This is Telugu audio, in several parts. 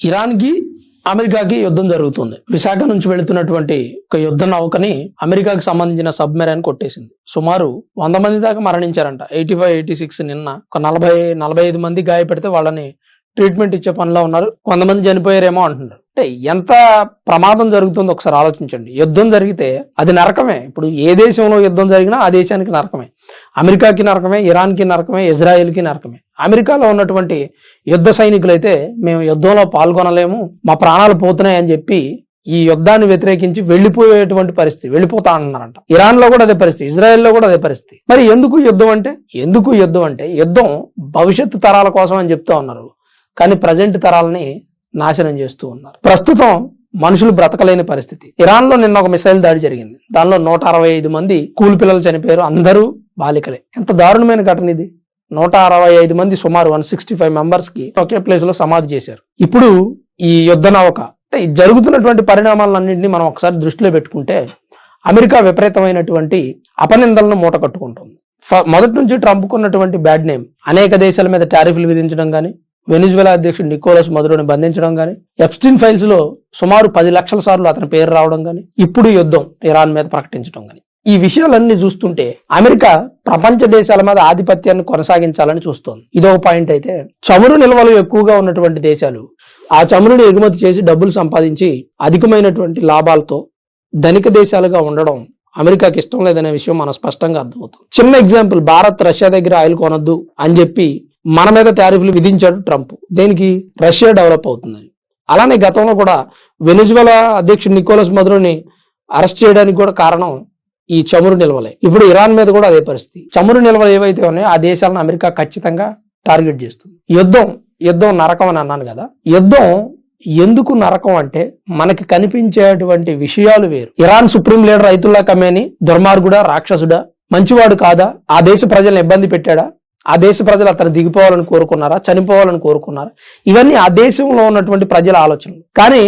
ఇరాన్కి అమెరికాకి యుద్ధం జరుగుతుంది. విశాఖ నుంచి వెళుతున్నటువంటి ఒక యుద్ధ నౌకని అమెరికాకి సంబంధించిన సబ్మెరైన్ కొట్టేసింది. సుమారు 100 మంది దాకా మరణించారంట. 85-86 నిన్న ఒక 40-45 మంది గాయపడితే వాళ్ళని ట్రీట్మెంట్ ఇచ్చే పనిలో ఉన్నారు. కొంతమంది చనిపోయారేమో అంటున్నారు. అంటే ఎంత ప్రమాదం జరుగుతుందో ఒకసారి ఆలోచించండి. యుద్ధం జరిగితే అది నరకమే. ఇప్పుడు ఏ దేశంలో యుద్ధం జరిగినా ఆ దేశానికి నరకమే. అమెరికాకి నరకమే, ఇరాన్కి నరకమే, ఇజ్రాయెల్కి నరకమే. అమెరికాలో ఉన్నటువంటి యుద్ధ సైనికులైతే మేము యుద్ధంలో పాల్గొనలేము, మా ప్రాణాలు పోతున్నాయి అని చెప్పి ఈ యుద్ధాన్ని వ్యతిరేకించి వెళ్ళిపోయేటువంటి పరిస్థితి, వెళ్ళిపోతా అంటున్నారంట. ఇరాన్ లో కూడా అదే పరిస్థితి, ఇజ్రాయెల్లో కూడా అదే పరిస్థితి. మరి ఎందుకు యుద్ధం అంటే యుద్ధం భవిష్యత్తు తరాల కోసం అని చెప్తా ఉన్నారు, కానీ ప్రజెంట్ తరాలని నాశనం చేస్తూ ఉన్నారు. ప్రస్తుతం మనుషులు బ్రతకలేని పరిస్థితి. ఇరాన్ లో నిన్న ఒక మిసైల్ దాడి జరిగింది. దానిలో 165 మంది స్కూల్ పిల్లలు చనిపోయారు, అందరూ బాలికలే. ఎంత దారుణమైన ఘటన ఇది. 165 మంది, సుమారు 165 మెంబర్స్ కి ఒకే ప్లేస్ లో సమాధి చేశారు. ఇప్పుడు ఈ యుద్ధ నౌక అంటే జరుగుతున్నటువంటి పరిణామాలన్నింటినీ మనం ఒకసారి దృష్టిలో పెట్టుకుంటే అమెరికా విపరీతమైనటువంటి అపనిందలను మూట కట్టుకుంటుంది. మొదటి నుంచి ట్రంప్ ఉన్నటువంటి బ్యాడ్ నేమ్, అనేక దేశాల మీద టారిఫ్లు విధించడం కానీ, వెనిజువెలా అధ్యక్షుడు నికోలస్ మదురోని బంధించడం కానీ, ఎప్స్టీన్ ఫైల్స్ లో సుమారు 10 లక్షల సార్లు అతని పేరు రావడం కానీ, ఇప్పుడు యుద్ధం ఇరాన్ మీద ప్రకటించడం కానీ, ఈ విషయాలన్నీ చూస్తుంటే అమెరికా ప్రపంచ దేశాల మీద ఆధిపత్యాన్ని కొనసాగించాలని చూస్తోంది. ఇదొక పాయింట్. అయితే చమురు నిల్వలు ఎక్కువగా ఉన్నటువంటి దేశాలు ఆ చమురుని ఎగుమతి చేసి డబ్బులు సంపాదించి అధికమైనటువంటి లాభాలతో ధనిక దేశాలుగా ఉండడం అమెరికాకి ఇష్టం లేదనే విషయం మనం స్పష్టంగా అర్థమవుతుంది. చిన్న ఎగ్జాంపుల్, భారత్ రష్యా దగ్గర ఆయిల్ కొనొద్దు అని చెప్పి మన మీద టారిఫ్లు విధించాడు ట్రంప్. దేనికి? రష్యా డెవలప్ అవుతుందని. అలానే గతంలో కూడా వెనిజువెలా అధ్యక్షుడు నికోలస్ మదురోని అరెస్ట్ చేయడానికి కూడా కారణం ఈ చమురు నిల్వలే. ఇప్పుడు ఇరాన్ మీద కూడా అదే పరిస్థితి. చమురు నిల్వలు ఏవైతే ఉన్నాయో ఆ దేశాలను అమెరికా ఖచ్చితంగా టార్గెట్ చేస్తుంది. యుద్ధం నరకం అని అన్నాను కదా. యుద్ధం ఎందుకు నరకం అంటే మనకి కనిపించేటువంటి విషయాలు వేరు. Iran supreme leader Ayatollah Khamenei దుర్మార్గుడా, రాక్షసుడా, మంచివాడు కాదా, ఆ దేశ ప్రజలను ఇబ్బంది పెట్టాడా, ఆ దేశ ప్రజలు అతను దిగిపోవాలని కోరుకున్నారా, చనిపోవాలని కోరుకున్నారా, ఇవన్నీ ఆ దేశంలో ఉన్నటువంటి ప్రజల ఆలోచనలు. కానీ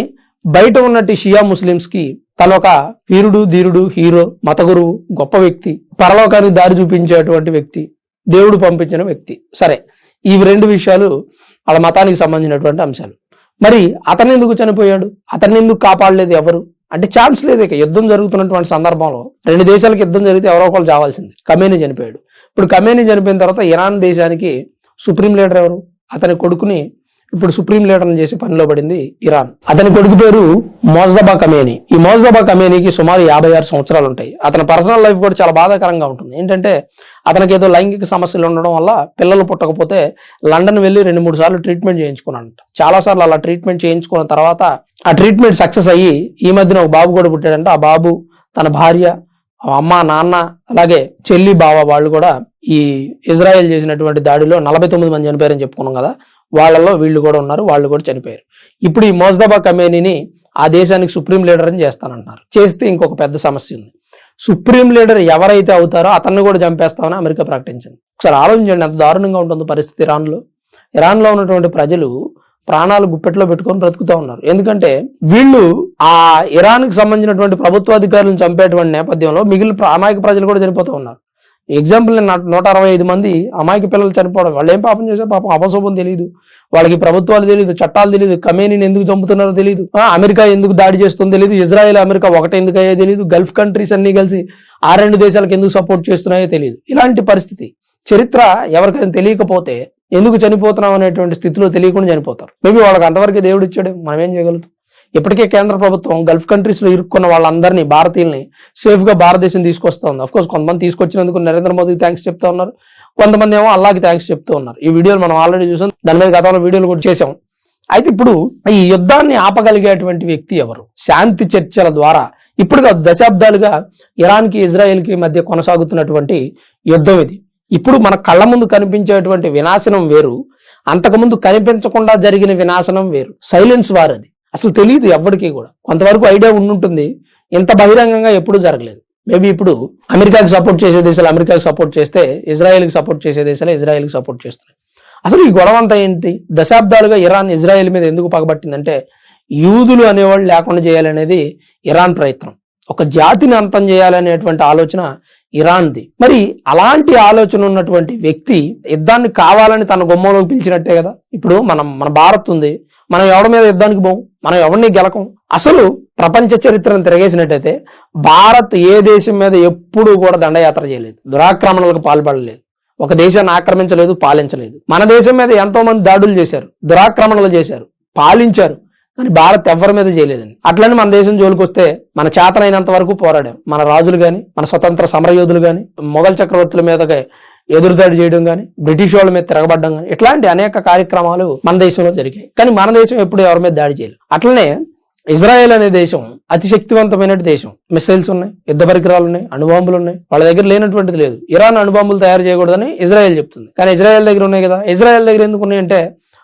బయట ఉన్నట్టు షియా ముస్లింస్ కి తనొక వీరుడు, ధీరుడు, హీరో, మత గురువు, గొప్ప వ్యక్తి, పరలోకానికి దారి చూపించేటువంటి వ్యక్తి, దేవుడు పంపించిన వ్యక్తి. సరే, ఇవి రెండు విషయాలు వాళ్ళ మతానికి సంబంధించినటువంటి అంశాలు. మరి అతను ఎందుకు చనిపోయాడు, అతన్ని ఎందుకు కాపాడలేదు ఎవరు అంటే ఛాన్స్ లేదు. ఇక యుద్ధం జరుగుతున్నటువంటి సందర్భంలో 2 దేశాలకు యుద్ధం జరిగితే ఎవరో ఒకరు చావాల్సింది. ఖమేనీ చనిపోయాడు. ఇప్పుడు ఖమేనీ చనిపోయిన తర్వాత ఇరాన్ దేశానికి సుప్రీం లీడర్ ఎవరు? అతని కొడుకుని ఇప్పుడు సుప్రీం లీడర్ని చేసి పనిలో పడింది ఇరాన్. అతని కొడుకు పేరు మోజ్తబా ఖమేనీ. ఈ మోజ్తబా ఖమేనీకి సుమారు 56 సంవత్సరాలు ఉంటాయి. అతని పర్సనల్ లైఫ్ కూడా చాలా బాధాకరంగా ఉంటుంది. ఏంటంటే అతనికి ఏదో లైంగిక సమస్యలు ఉండడం వల్ల పిల్లలు పుట్టకపోతే లండన్ వెళ్ళి 2-3 సార్లు ట్రీట్మెంట్ చేయించుకున్నాడంట. చాలా సార్లు అలా ట్రీట్మెంట్ చేయించుకున్న తర్వాత ఆ ట్రీట్మెంట్ సక్సెస్ అయ్యి ఈ మధ్యన ఒక బాబు కూడా పుట్టాడంట. ఆ బాబు తన భార్య, అమ్మ, నాన్న, అలాగే చెల్లి, బావ వాళ్ళు కూడా ఈ ఇజ్రాయెల్ చేసినటువంటి దాడిలో 49 మంది చనిపోయారని చెప్పుకున్నాం కదా, వాళ్ళల్లో వీళ్ళు కూడా ఉన్నారు, వాళ్ళు కూడా చనిపోయారు. ఇప్పుడు ఈ మోజ్తబా ఖమేనీని ఆ దేశానికి సుప్రీం లీడర్ అని చేస్తానంటున్నారు. చేస్తే ఇంకొక పెద్ద సమస్య ఉంది. సుప్రీం లీడర్ ఎవరైతే అవుతారో అతన్ని కూడా చంపేస్తామని అమెరికా ప్రకటించింది. ఒకసారి ఆలోచించండి ఎంత దారుణంగా ఉంటుందో పరిస్థితి. ఇరాన్లో ఉన్నటువంటి ప్రజలు ప్రాణాలు గుప్పెట్లో పెట్టుకొని బ్రతుకుతూ ఉన్నారు. ఎందుకంటే వీళ్ళు ఆ ఇరాన్కి సంబంధించినటువంటి ప్రభుత్వాధికారులను చంపేటువంటి నేపథ్యంలో మిగిలిన అమాయక ప్రజలు కూడా చనిపోతూ ఉన్నారు. ఎగ్జాంపుల్, 165 మంది అమాయక పిల్లలు చనిపోవడం. వాళ్ళు ఏం పాపం చేశారు? పాపం అపశోభం తెలియదు వాళ్ళకి, ప్రభుత్వాలు తెలియదు, చట్టాలు తెలియదు, ఖమేనీని ఎందుకు చంపుతున్నారో తెలియదు, అమెరికా ఎందుకు దాడి చేస్తుందో తెలియదు, ఇజ్రాయెల్ అమెరికా ఒకటే ఎందుకు అయ్యో తెలియదు, గల్ఫ్ కంట్రీస్ అన్ని కలిసి ఆ 2 దేశాలకు ఎందుకు సపోర్ట్ చేస్తున్నాయో తెలియదు. ఇలాంటి పరిస్థితి. చరిత్ర ఎవరికైనా తెలియకపోతే ఎందుకు చనిపోతున్నాం అనేటువంటి స్థితిలో తెలియకుండా చనిపోతారు. మేబీ వాళ్ళకి అంతవరకు దేవుడు ఇచ్చాడు, మనం ఏం చేయగలుగుతాం? ఇప్పటికే కేంద్ర ప్రభుత్వం గల్ఫ్ కంట్రీస్ లో ఇరుక్కున్న వాళ్ళందరినీ, భారతీయుల్ని సేఫ్ గా భారతదేశం తీసుకొస్తా ఉంది. అఫ్కోర్స్ కొంతమంది తీసుకొచ్చినందుకు నరేంద్ర మోదీకి థ్యాంక్స్ చెప్తా ఉన్నారు, కొంతమంది ఏమో అల్లాకి థ్యాంక్స్ చెప్తూ ఉన్నారు. ఈ వీడియోలు మనం ఆల్రెడీ చూసాం, దాని మీద గతంలో వీడియోలు కూడా చేసాం. అయితే ఇప్పుడు ఈ యుద్ధాన్ని ఆపగలిగేటువంటి వ్యక్తి ఎవరు? శాంతి చర్చల ద్వారా ఇప్పుడు దశాబ్దాలుగా ఇరాన్కి ఇజ్రాయెల్కి మధ్య కొనసాగుతున్నటువంటి యుద్ధం ఇది. ఇప్పుడు మన కళ్ళ ముందు కనిపించేటువంటి వినాశనం వేరు, అంతకుముందు కనిపించకుండా జరిగిన వినాశనం వేరు. సైలెన్స్ వార్ అది. అసలు తెలియదు ఎవరికి కూడా. కొంతవరకు ఐడియా ఉండుంటుంది, ఇంత బహిరంగంగా ఎప్పుడూ జరగలేదు. మేబీ ఇప్పుడు అమెరికాకి సపోర్ట్ చేసే దేశాలు అమెరికాకి సపోర్ట్ చేస్తే, ఇజ్రాయెల్కి సపోర్ట్ చేసే దేశాలు ఇజ్రాయెల్కి సపోర్ట్ చేస్తున్నాయి. అసలు ఈ గొడవ అంతా ఏంటి? దశాబ్దాలుగా ఇరాన్ ఇజ్రాయెల్ మీద ఎందుకు పగబట్టిందంటే యూదులు అనేవాళ్ళు లేకుండా చేయాలనేది ఇరాన్ ప్రయత్నం. ఒక జాతిని అంతం చేయాలనేటువంటి ఆలోచన ఇరాన్ది. మరి అలాంటి ఆలోచన ఉన్నటువంటి వ్యక్తి యుద్ధాన్ని కావాలని తన గుమ్మంలోకి పిలిచినట్టే కదా. ఇప్పుడు మన భారత్ ఉంది, మనం ఎవరి మీద యుద్ధానికి పోం, మనం ఎవరిని గెలకం. అసలు ప్రపంచ చరిత్రను తిరగేసినట్టయితే భారత్ ఏ దేశం మీద ఎప్పుడూ కూడా దండయాత్ర చేయలేదు, దురాక్రమణలకు పాల్పడలేదు, ఒక దేశాన్ని ఆక్రమించలేదు, పాలించలేదు. మన దేశం మీద ఎంతో మంది దాడులు చేశారు, దురాక్రమణలు చేశారు, పాలించారు, కానీ భారత్ ఎవరి మీద చేయలేదండి. అట్లని మన దేశం జోలికి వస్తే మన చేతనైనంత వరకు పోరాడాం. మన రాజులు గాని, మన స్వతంత్ర సమరయోధులు గాని, మొఘల్ చక్రవర్తుల మీద ఎదురుదాడి చేయడం కానీ, బ్రిటిష్ వాళ్ళ మీద తిరగబడ్డం కానీ, ఇట్లాంటి అనేక కార్యక్రమాలు మన దేశంలో జరిగాయి. కానీ మన దేశం ఎప్పుడు ఎవరి మీద దాడి చేయలేదు. అట్లనే ఇజ్రాయెల్ అనే దేశం అతి శక్తివంతమైన దేశం. మిసైల్స్ ఉన్నాయి, యుద్ధ పరికరాలు ఉన్నాయి, అణుబాంబులు ఉన్నాయి. వాళ్ళ దగ్గర లేనటువంటిది లేదు. ఇరాన్ అణుబాంబులు తయారు చేయకూడదని ఇజ్రాయెల్ చెప్తుంది, కానీ ఇజ్రాయెల్ దగ్గర ఉన్నాయి కదా. ఇజ్రాయెల్ దగ్గర ఎందుకు ఉన్నాయంటే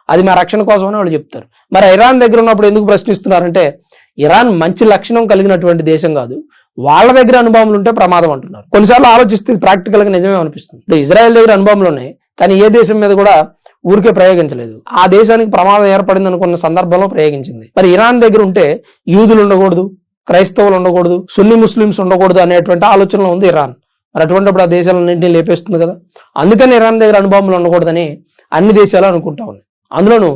అది మా రక్షణ కోసమని వాళ్ళు చెప్తారు. మరి ఇరాన్ దగ్గర ఉన్నప్పుడు ఎందుకు ప్రశ్నిస్తున్నారంటే ఇరాన్ మంచి లక్షణం కలిగినటువంటి దేశం కాదు, వాళ్ళ దగ్గర అణుబాంబులు ఉంటే ప్రమాదం అంటున్నారు. కొన్నిసార్లు ఆలోచిస్తే ప్రాక్టికల్ గా నిజమే అనిపిస్తుంది. ఇప్పుడు ఇజ్రాయెల్ దగ్గర అణుబాంబులు ఉన్నాయి, కానీ ఏ దేశం మీద కూడా ఊరికే ప్రయోగించలేదు. ఆ దేశానికి ప్రమాదం ఏర్పడింది అనుకున్న సందర్భంలో ప్రయోగించింది. మరి ఇరాన్ దగ్గర ఉంటే యూదులు ఉండకూడదు, క్రైస్తవులు ఉండకూడదు, సున్నీ ముస్లిమ్స్ ఉండకూడదు అనేటువంటి ఆలోచనలో ఉంది ఇరాన్. మరి అటువంటిప్పుడు ఆ దేశాలన్నింటినీ లేపేస్తుంది కదా. అందుకని ఇరాన్ దగ్గర అణుబాంబులు ఉండకూడదని అన్ని దేశాలు అనుకుంటా ఉన్నాయి. అందులోనూ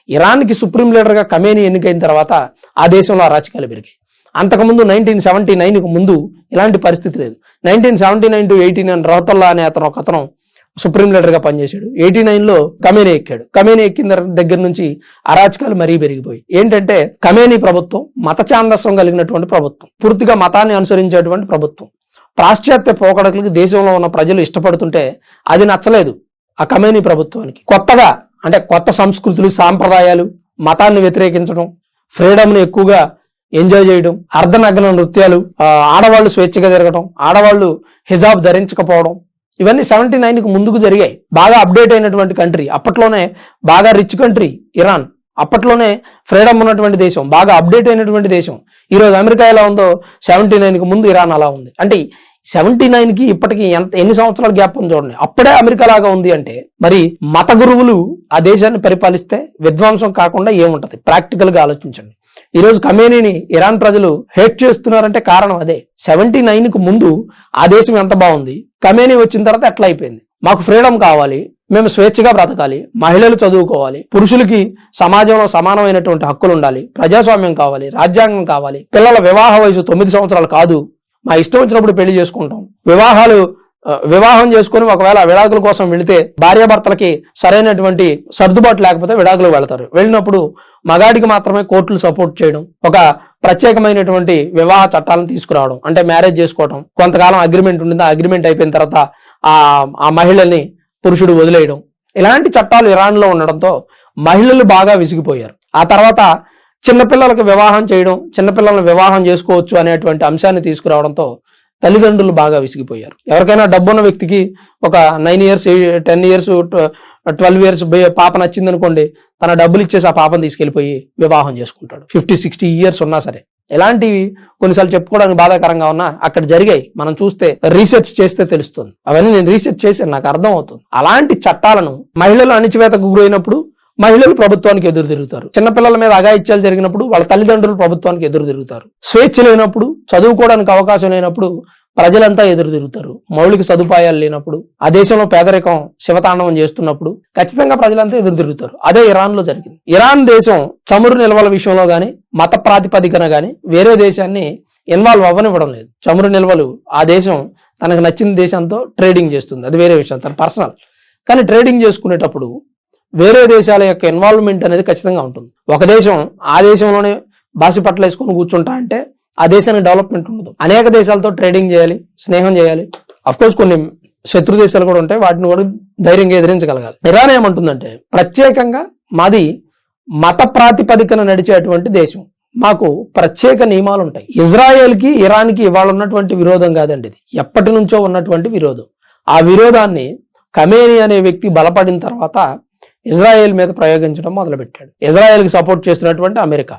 ఇరాన్కి సుప్రీం లీడర్గా ఖమేనీ ఎన్నికైన తర్వాత ఆ దేశంలో అరాచకాలు పెరిగాయి. అంతకుముందు 1979కు ముందు ఇలాంటి పరిస్థితి లేదు. 1979 to 89 రోతల్లా అనే ఒకతను సుప్రీం లీడర్గా పనిచేశాడు. 89లో ఖమేనీ ఎక్కాడు. ఖమేనీ ఎక్కిన దగ్గర నుంచి అరాచకాలు మరీ పెరిగిపోయి. ఏంటంటే ఖమేనీ ప్రభుత్వం మత ఛాందస్వం కలిగినటువంటి ప్రభుత్వం, పూర్తిగా మతాన్ని అనుసరించేటువంటి ప్రభుత్వం. పాశ్చాత్య పోకడలకు దేశంలో ఉన్న ప్రజలు ఇష్టపడుతుంటే అది నచ్చలేదు ఆ ఖమేనీ ప్రభుత్వానికి. కొత్తగా అంటే కొత్త సంస్కృతులు, సాంప్రదాయాలు, మతాన్ని వ్యతిరేకించడం, ఫ్రీడమ్ని ఎక్కువగా ఎంజాయ్ చేయడం, అర్ధనగ్న నృత్యాలు, ఆడవాళ్లు స్వేచ్ఛగా తిరగడం, ఆడవాళ్లు హిజాబ్ ధరించకపోవడం, ఇవన్నీ 79కు ముందుకు జరిగాయి. బాగా అప్డేట్ అయినటువంటి కంట్రీ, అప్పట్లోనే బాగా రిచ్ కంట్రీ ఇరాన్, అప్పట్లోనే ఫ్రీడమ్ ఉన్నటువంటి దేశం, బాగా అప్డేట్ అయినటువంటి దేశం. ఈరోజు అమెరికా ఎలా ఉందో 79కు ముందు ఇరాన్ అలా ఉంది. అంటే 79కి ఇప్పటికి ఎన్ని సంవత్సరాల గ్యాప్ ఉంది చూడండి. అప్పుడే అమెరికా లాగా ఉంది అంటే మరి మత గురువులు ఆ దేశాన్ని పరిపాలిస్తే విధ్వంసం కాకుండా ఏముంటది? ప్రాక్టికల్ గా ఆలోచించండి. ఈరోజు ఖమేనీని ఇరాన్ ప్రజలు హేట్ చేస్తున్నారంటే కారణం అదే. 79కు ముందు ఆ దేశం ఎంత బాగుంది, ఖమేనీ వచ్చిన తర్వాత ఎట్లా అయిపోయింది. మాకు ఫ్రీడమ్ కావాలి, మేము స్వేచ్ఛగా బ్రతకాలి, మహిళలు చదువుకోవాలి, పురుషులకి సమాజంలో సమానమైనటువంటి హక్కులు ఉండాలి, ప్రజాస్వామ్యం కావాలి, రాజ్యాంగం కావాలి, పిల్లల వివాహ వయసు 9 సంవత్సరాలు కాదు, మా ఇష్టం వచ్చినప్పుడు పెళ్లి చేసుకుంటాం, వివాహం చేసుకుని ఒకవేళ విడాకుల కోసం వెళితే భార్యాభర్తలకి సరైనటువంటి సర్దుబాటు లేకపోతే విడాకులు వెళతారు. వెళ్ళినప్పుడు మగాడికి మాత్రమే కోర్టులు సపోర్ట్ చేయడం, ఒక ప్రత్యేకమైనటువంటి వివాహ చట్టాలను తీసుకురావడం, అంటే మ్యారేజ్ చేసుకోవడం, కొంతకాలం అగ్రిమెంట్ ఉంటుంది, ఆ అగ్రిమెంట్ అయిపోయిన తర్వాత ఆ మహిళల్ని పురుషుడు వదిలేయడం, ఇలాంటి చట్టాలు ఇరాన్ లో ఉండడంతో మహిళలు బాగా విసిగిపోయారు. ఆ తర్వాత చిన్నపిల్లలకు వివాహం చేయడం, చిన్నపిల్లలను వివాహం చేసుకోవచ్చు అనేటువంటి అంశాన్ని తీసుకురావడంతో తల్లిదండ్రులు బాగా విసిగిపోయారు. ఎవరికైనా డబ్బున్న వ్యక్తికి ఒక 9 years 10 years 12 years పాప నచ్చింది అనుకోండి, తన డబ్బులు ఇచ్చేసి ఆ పాపను తీసుకెళ్లిపోయి వివాహం చేసుకుంటాడు. 50-60 years ఉన్నా సరే. ఇలాంటివి కొన్నిసార్లు చెప్పుకోవడానికి బాధాకరంగా ఉన్నా అక్కడ జరిగాయి. మనం చూస్తే రీసెర్చ్ చేస్తే తెలుస్తుంది. అవన్నీ నేను రీసెర్చ్ చేశాను, నాకు అర్థం అవుతుంది. అలాంటి చట్టాలను మహిళలు అణిచివేతకు గురైనప్పుడు మహిళలు ప్రభుత్వానికి ఎదురు తిరుగుతారు. చిన్నపిల్లల మీద అఘాయిత్యాలు జరిగినప్పుడు వాళ్ళ తల్లిదండ్రులు ప్రభుత్వానికి ఎదురు తిరుగుతారు. స్వేచ్ఛ లేనప్పుడు, చదువుకోవడానికి అవకాశం లేనప్పుడు ప్రజలంతా ఎదురు తిరుగుతారు. మౌలిక సదుపాయాలు లేనప్పుడు, ఆ దేశంలో పేదరికం శివతాండవం చేస్తున్నప్పుడు ఖచ్చితంగా ప్రజలంతా ఎదురు తిరుగుతారు. అదే ఇరాన్ లో జరిగింది. ఇరాన్ దేశం చమురు నిల్వల విషయంలో గానీ, మత ప్రాతిపదికన గానీ వేరే దేశాన్ని ఇన్వాల్వ్ అవ్వనివ్వడం లేదు. చమురు నిల్వలు ఆ దేశం తనకు నచ్చిన దేశంతో ట్రేడింగ్ చేస్తుంది, అది వేరే విషయం, తన పర్సనల్. కానీ ట్రేడింగ్ చేసుకునేటప్పుడు వేరే దేశాల యొక్క ఇన్వాల్వ్మెంట్ అనేది ఖచ్చితంగా ఉంటుంది. ఒక దేశం ఆ దేశంలోనే బాసి పట్ల వేసుకొని కూర్చుంటా అంటే ఆ దేశానికి డెవలప్మెంట్ ఉండదు. అనేక దేశాలతో ట్రేడింగ్ చేయాలి, స్నేహం చేయాలి. అఫ్కోర్స్ కొన్ని శత్రు దేశాలు కూడా ఉంటాయి, వాటిని కూడా ధైర్యంగా ఎదిరించగలగాలి. ఇరాన్ ఏమంటుందంటే ప్రత్యేకంగా మాది మత ప్రాతిపదికన నడిచేటువంటి దేశం, మాకు ప్రత్యేక నియమాలు ఉంటాయి. ఇజ్రాయెల్కి ఇరాన్కి ఇవాళ ఉన్నటువంటి విరోధం కాదండి, ఇది ఎప్పటి నుంచో ఉన్నటువంటి విరోధం. ఆ విరోధాన్ని ఖమేనీ అనే వ్యక్తి బలపడిన తర్వాత ఇజ్రాయెల్ మీద ప్రయోగించడం మొదలుపెట్టాడు. ఇజ్రాయెల్కి సపోర్ట్ చేస్తున్నటువంటి అమెరికా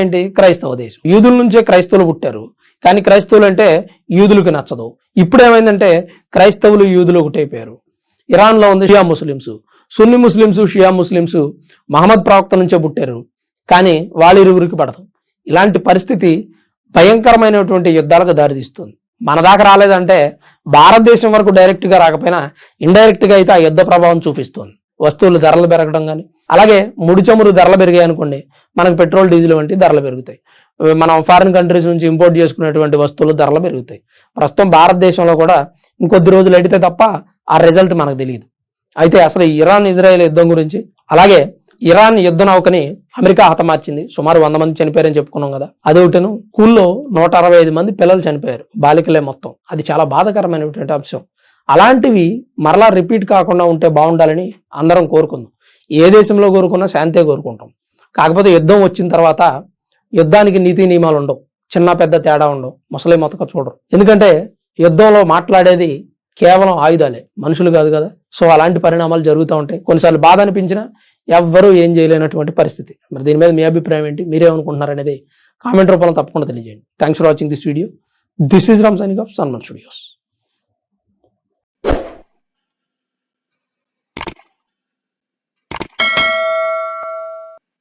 ఏంటి? క్రైస్తవ దేశం. యూదుల నుంచే క్రైస్తవులు పుట్టారు, కానీ క్రైస్తవులు అంటే యూదులకు నచ్చదు. ఇప్పుడు ఏమైందంటే క్రైస్తవులు యూదులు ఒకటైపోయారు. ఇరాన్లో ఉంది షియా ముస్లిమ్స్, సున్నీ ముస్లిమ్స్, షియా ముస్లిమ్స్ మహమ్మద్ ప్రవక్త నుంచే పుట్టారు, కానీ వాళ్ళిరువురికి పడదు. ఇలాంటి పరిస్థితి భయంకరమైనటువంటి యుద్ధాలకు దారితీస్తుంది. మన దాకా రాలేదంటే భారతదేశం వరకు డైరెక్ట్ గా రాకపోయినా ఇండైరెక్ట్ గా అయితే ఆ యుద్ధ ప్రభావం చూపిస్తుంది. వస్తువులు ధరలు పెరగడం కానీ, అలాగే ముడి చమురు ధరలు పెరిగాయి అనుకోండి, మనకు పెట్రోల్ డీజిల్ వంటి ధరలు పెరుగుతాయి. మనం ఫారిన్ కంట్రీస్ నుంచి ఇంపోర్ట్ చేసుకునేటువంటి వస్తువులు ధరలు పెరుగుతాయి. ప్రస్తుతం భారతదేశంలో కూడా ఇంకొద్ది రోజులు అయితే తప్ప ఆ రిజల్ట్ మనకు తెలియదు. అయితే అసలు ఇరాన్ ఇజ్రాయెల్ యుద్ధం గురించి, అలాగే ఇరాన్ యుద్ధ నౌకని అమెరికా హతమార్చింది. సుమారు 100 మంది చనిపోయారని చెప్పుకున్నాం కదా. అదొకటను స్కూల్లో 165 మంది పిల్లలు చనిపోయారు, బాలికలే మొత్తం. అది చాలా బాధాకరమైనటువంటి అంశం. అలాంటివి మరలా రిపీట్ కాకుండా ఉంటే బాగుండాలని అందరం కోరుకుందాం. ఏ దేశంలో కోరుకున్నా శాంతే కోరుకుంటాం. కాకపోతే యుద్ధం వచ్చిన తర్వాత యుద్ధానికి నీతి నియమాలు ఉండవు, చిన్న పెద్ద తేడా ఉండవు, ముసలి మొతక చూడరు. ఎందుకంటే యుద్ధంలో మాట్లాడేది కేవలం ఆయుధాలే, మనుషులు కాదు కదా. సో అలాంటి పరిణామాలు జరుగుతూ ఉంటాయి. కొన్నిసార్లు బాధ అనిపించినా ఎవ్వరూ ఏం చేయలేనటువంటి పరిస్థితి. మరి దీని మీద మీ అభిప్రాయం ఏంటి, మీరేమనుకుంటున్నారు అనేది కామెంట్ రూపంలో తప్పకుండా తెలియజేయండి. Thanks for watching this video. This is Ram signing off సన్మన్ studios.